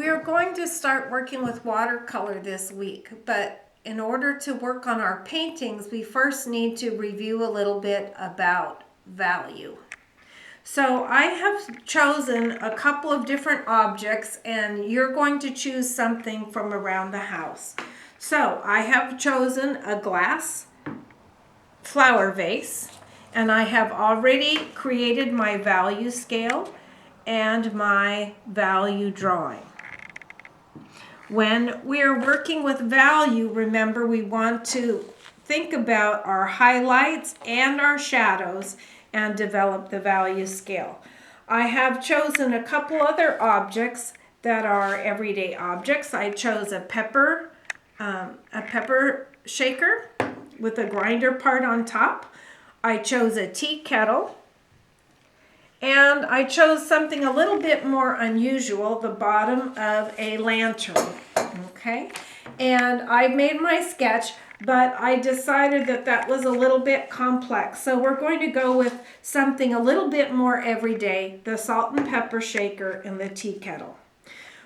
We are going to start working with watercolor this week, but in order to work on our paintings, we first need to review a little bit about value. So I have chosen a couple of different objects, and you're going to choose something from around the house. So I have chosen a glass flower vase, and I have already created my value scale and my value drawing. When we're working with value, remember we want to think about our highlights and our shadows and develop the value scale. I have chosen a couple other objects that are everyday objects. I chose a pepper shaker with a grinder part on top. I chose a tea kettle. And I chose something a little bit more unusual, the bottom of a lantern, okay? And I made my sketch, but I decided that that was a little bit complex. So we're going to go with something a little bit more everyday, the salt and pepper shaker and the tea kettle.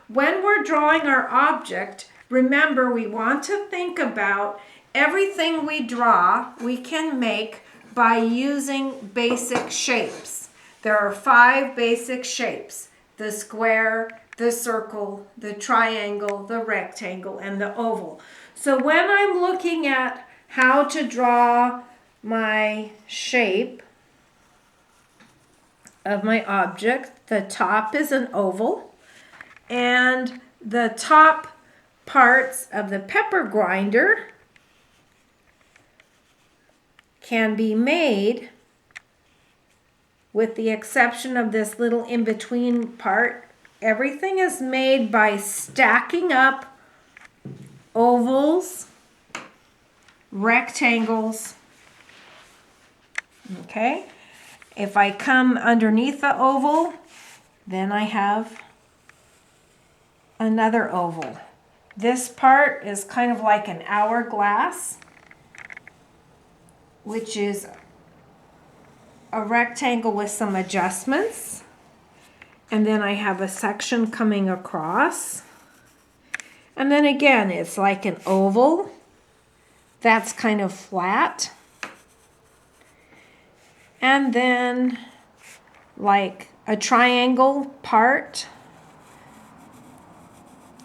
When we're drawing our object, remember we want to think about everything we draw, we can make by using basic shapes. There are 5 basic shapes: the square, the circle, the triangle, the rectangle, and the oval. So when I'm looking at how to draw my shape of my object, the top is an oval, and the top parts of the pepper grinder can be made, with the exception of this little in-between part. Everything is made by stacking up ovals, rectangles, okay? If I come underneath the oval, then I have another oval. This part is kind of like an hourglass, which is a rectangle with some adjustments, and then I have a section coming across, and then again it's like an oval that's kind of flat, and then like a triangle part,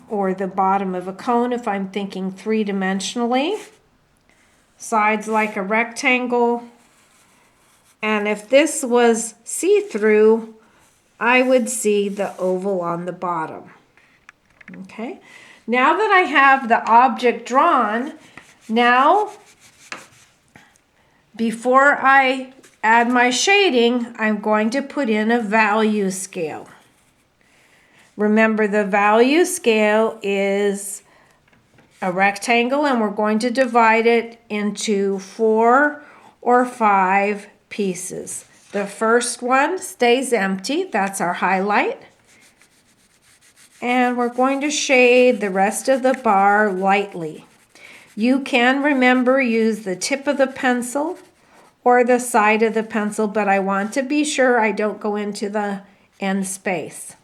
or the bottom of a cone if I'm thinking 3-dimensionally, sides like a rectangle. And if this was see-through, I would see the oval on the bottom. Okay. Now that I have the object drawn, now before I add my shading, I'm going to put in a value scale. Remember, the value scale is a rectangle, and we're going to divide it into 4 or 5 pieces. The first one stays empty, that's our highlight. And we're going to shade the rest of the bar lightly. You can, remember, use the tip of the pencil or the side of the pencil, but I want to be sure I don't go into the end space.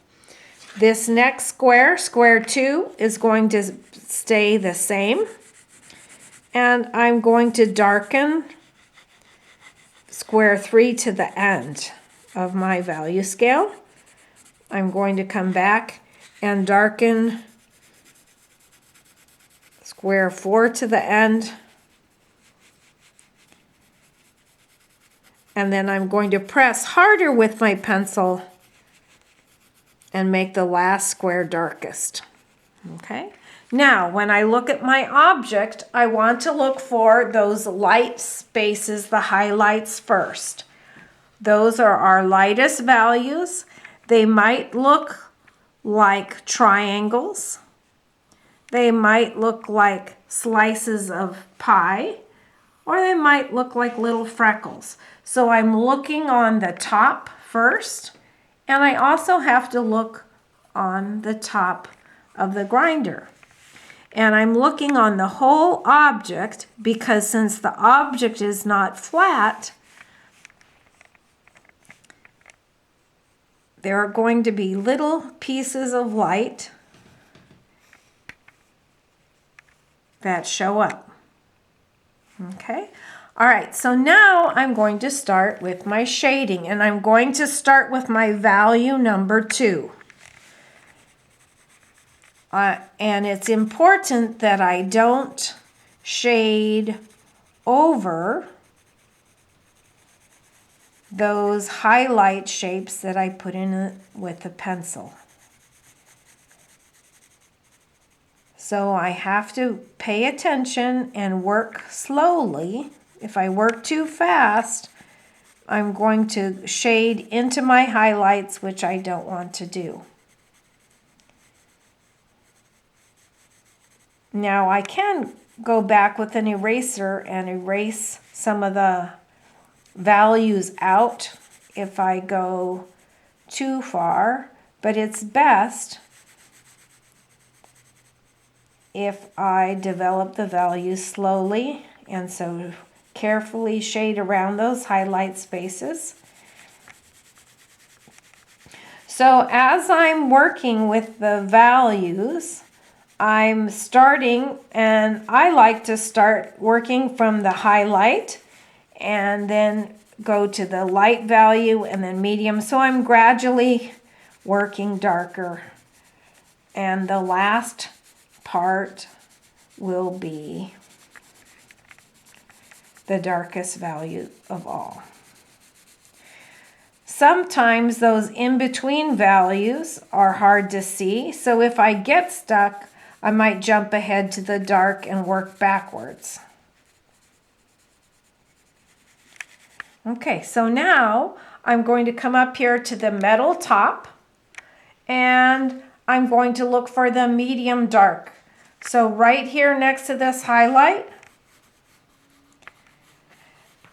This next square, square 2, is going to stay the same. And I'm going to darken square 3 to the end of my value scale. I'm going to come back and darken square 4 to the end. And then I'm going to press harder with my pencil and make the last square darkest. Okay? Now, when I look at my object, I want to look for those light spaces, the highlights first. Those are our lightest values. They might look like triangles. They might look like slices of pie, or they might look like little freckles. So I'm looking on the top first, and I also have to look on the top of the grinder. And I'm looking on the whole object, because since the object is not flat, there are going to be little pieces of light that show up. Okay. All right, so now I'm going to start with my shading, and I'm going to start with my value number 2. And it's important that I don't shade over those highlight shapes that I put in with the pencil. So I have to pay attention and work slowly. If I work too fast, I'm going to shade into my highlights, which I don't want to do. Now I can go back with an eraser and erase some of the values out if I go too far, but it's best if I develop the values slowly, and so carefully shade around those highlight spaces. So as I'm working with the values, I'm starting, and I like to start working from the highlight and then go to the light value and then medium. So I'm gradually working darker. And the last part will be the darkest value of all. Sometimes those in-between values are hard to see. So if I get stuck, I might jump ahead to the dark and work backwards. Okay, so now I'm going to come up here to the metal top, and I'm going to look for the medium dark. So right here next to this highlight,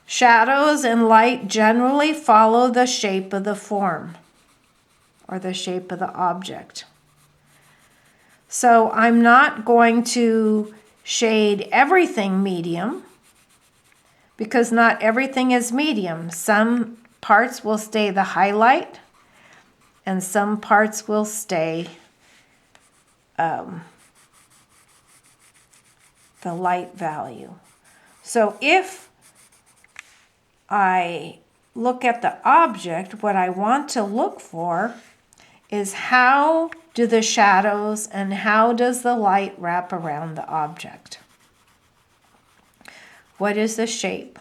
shadows and light generally follow the shape of the form or the shape of the object. So I'm not going to shade everything medium, because not everything is medium. Some parts will stay the highlight, and some parts will stay the light value. So if I look at the object, what I want to look for is how do the shadows and how does the light wrap around the object? What is the shape?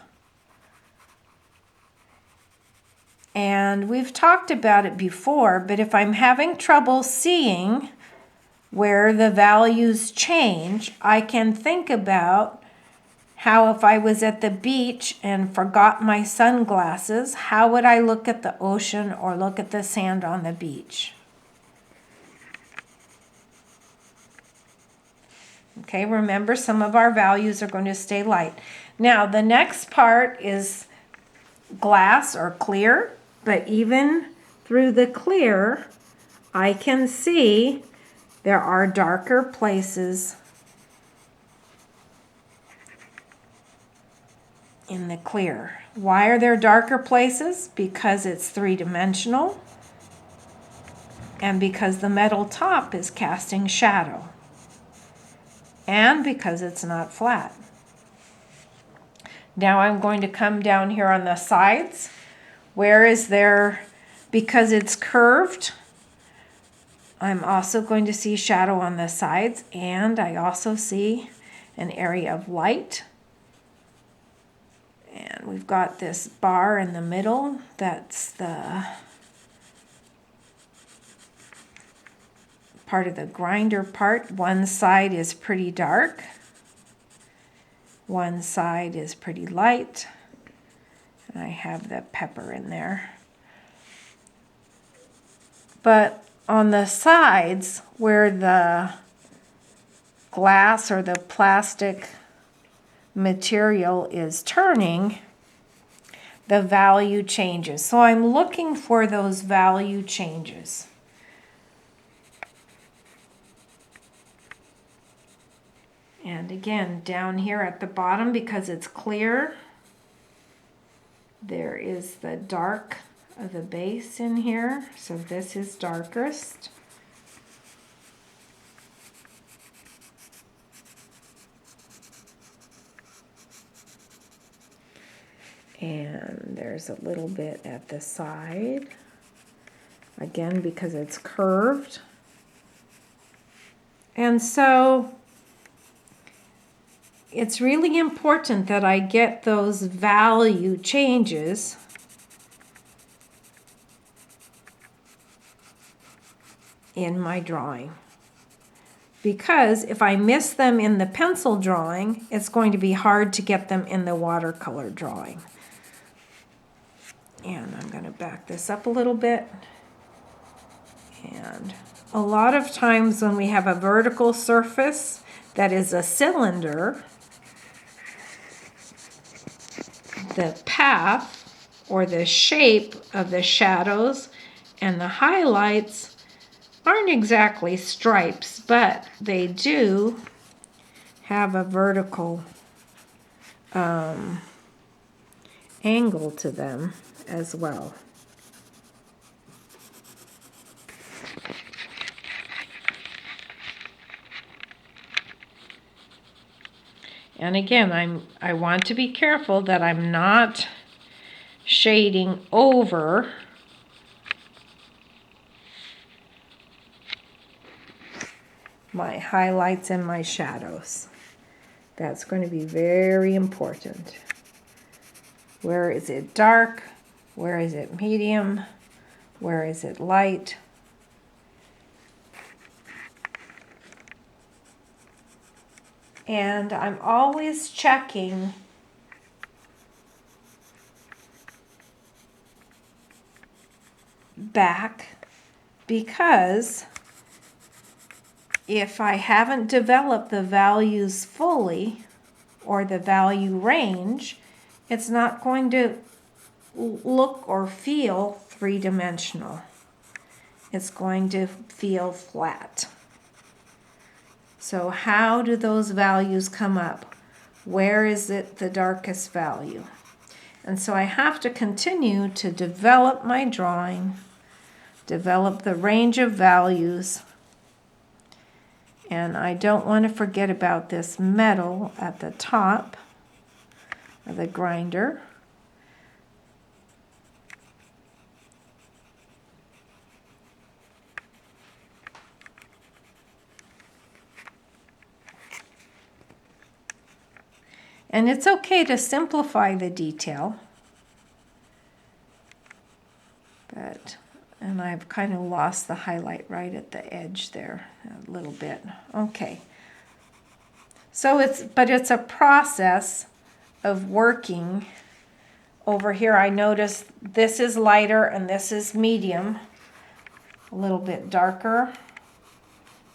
And we've talked about it before, but if I'm having trouble seeing where the values change, I can think about how if I was at the beach and forgot my sunglasses, how would I look at the ocean or look at the sand on the beach? Okay, remember some of our values are going to stay light. Now the next part is glass or clear, but even through the clear, I can see there are darker places in the clear. Why are there darker places? Because it's three-dimensional and because the metal top is casting shadow and because it's not flat. Now I'm going to come down here on the sides. Where is there, because it's curved, I'm also going to see shadow on the sides, and I also see an area of light. And we've got this bar in the middle, that's the part of the grinder part. One side is pretty dark, one side is pretty light, and I have the pepper in there. But on the sides where the glass or the plastic material is turning, the value changes. So I'm looking for those value changes. And again, down here at the bottom, because it's clear, there is the dark of the base in here. So this is darkest. And there's a little bit at the side, again, because it's curved. And so it's really important that I get those value changes in my drawing. Because if I miss them in the pencil drawing, it's going to be hard to get them in the watercolor drawing. And I'm going to back this up a little bit. And a lot of times when we have a vertical surface that is a cylinder, the path or the shape of the shadows and the highlights aren't exactly stripes, but they do have a vertical angle to them as well. And again, I want to be careful that I'm not shading over my highlights and my shadows. That's going to be very important. Where is it dark? Where is it medium? Where is it light? And I'm always checking back, because if I haven't developed the values fully or the value range, it's not going to look or feel three-dimensional. It's going to feel flat. So how do those values come up? Where is it the darkest value? And so I have to continue to develop my drawing, develop the range of values, and I don't want to forget about this metal at the top of the grinder. And it's okay to simplify the detail, and I've kind of lost the highlight right at the edge there a little bit. Okay. So it's a process of working. Over here I notice this is lighter and this is medium, a little bit darker.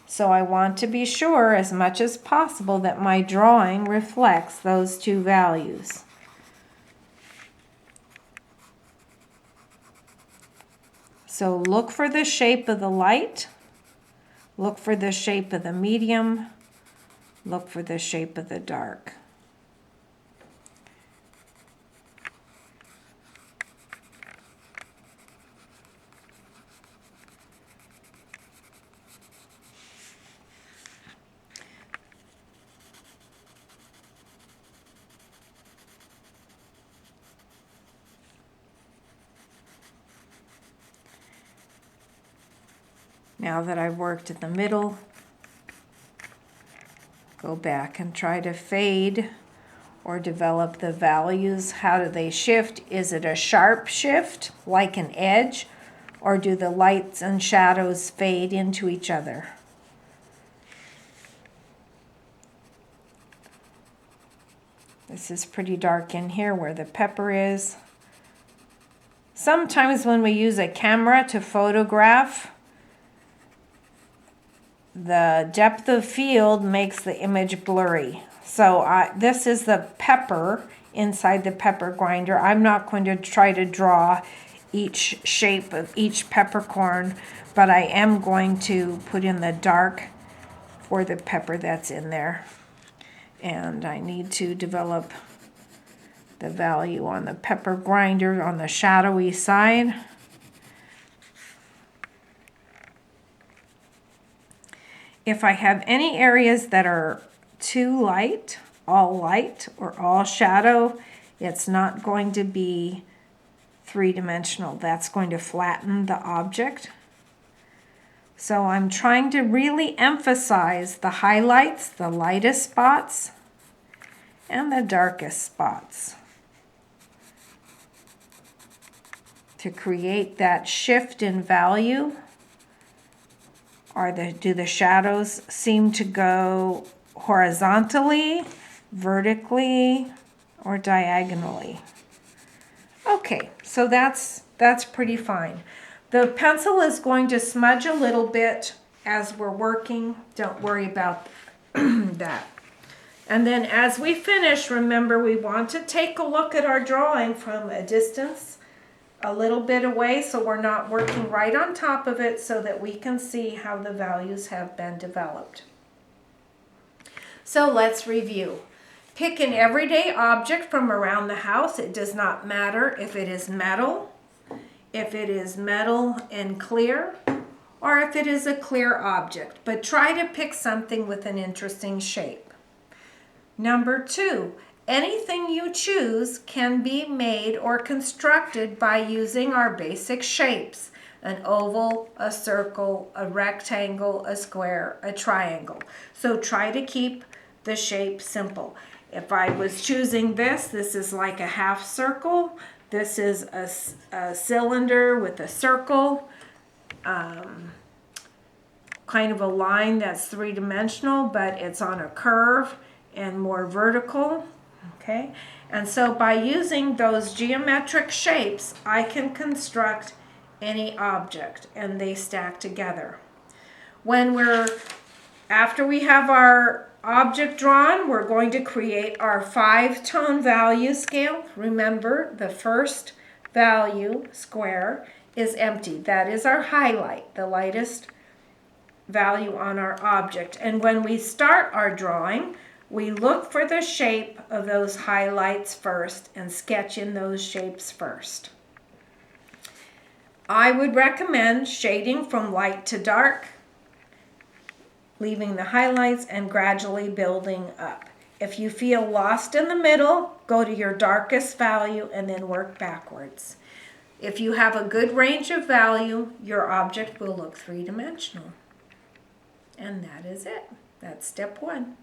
So I want to be sure as much as possible that my drawing reflects those two values. So look for the shape of the light, look for the shape of the medium, look for the shape of the dark. Now that I've worked in the middle, go back and try to fade or develop the values. How do they shift? Is it a sharp shift, like an edge, or do the lights and shadows fade into each other? This is pretty dark in here where the pepper is. Sometimes when we use a camera to photograph, the depth of field makes the image blurry. So this is the pepper inside the pepper grinder. I'm not going to try to draw each shape of each peppercorn, but I am going to put in the dark for the pepper that's in there. And I need to develop the value on the pepper grinder on the shadowy side. If I have any areas that are too light, or all shadow, It's not going to be three-dimensional. That's going to flatten the object. So I'm trying to really emphasize the highlights, the lightest spots, and the darkest spots to create that shift in value. Do the shadows seem to go horizontally, vertically, or diagonally? Okay, so that's pretty fine. The pencil is going to smudge a little bit as we're working. Don't worry about that. And then as we finish, remember we want to take a look at our drawing from a distance, a little bit away, so we're not working right on top of it, so that we can see how the values have been developed. So let's review. Pick an everyday object from around the house. It does not matter if it is metal, and clear, or if it is a clear object, but try to pick something with an interesting shape. Number 2, anything you choose can be made or constructed by using our basic shapes: an oval, a circle, a rectangle, a square, a triangle. So try to keep the shape simple. If I was choosing this is like a half circle. This is a cylinder with a circle, kind of a line that's three-dimensional, but it's on a curve and more vertical. Okay, and so by using those geometric shapes, I can construct any object, and they stack together. After we have our object drawn, we're going to create our 5-tone value scale. Remember, the first value, square, is empty. That is our highlight, the lightest value on our object. And when we start our drawing, we look for the shape of those highlights first and sketch in those shapes first. I would recommend shading from light to dark, leaving the highlights and gradually building up. If you feel lost in the middle, go to your darkest value and then work backwards. If you have a good range of value, your object will look three-dimensional. And that is it. That's step 1.